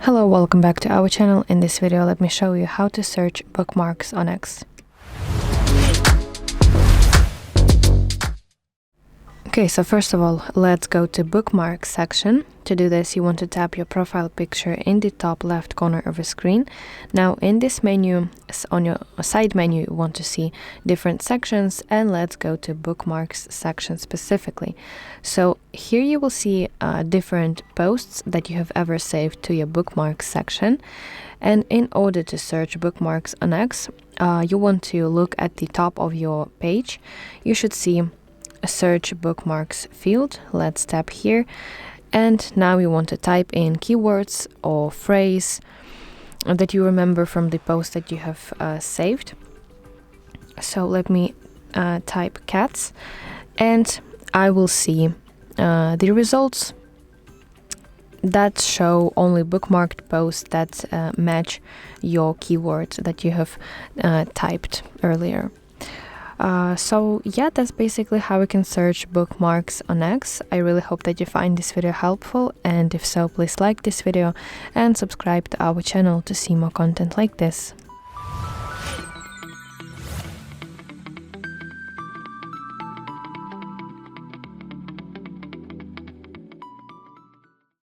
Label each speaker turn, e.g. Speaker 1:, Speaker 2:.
Speaker 1: Hello, welcome back to our channel. In this video, let me show you how to search bookmarks on X. Okay, so first of all, let's go to bookmarks section. To do this, you want to tap your profile picture in the top left corner of the screen. Now in this menu, on your side menu, you want to see different sections, and let's go to bookmarks section specifically. So here you will see different posts that you have ever saved to your bookmarks section. And in order to search bookmarks on X, you want to look at the top of your page. You should see a search bookmarks field. Let's tap here, and now you want to type in keywords or phrase that you remember from the post that you have saved. So let me type cats, and I will see the results that show only bookmarked posts that match your keywords that you have typed earlier. So yeah, that's basically how we can search bookmarks on X. I really hope that you find this video helpful, and if so, please like this video and subscribe to our channel to see more content like this.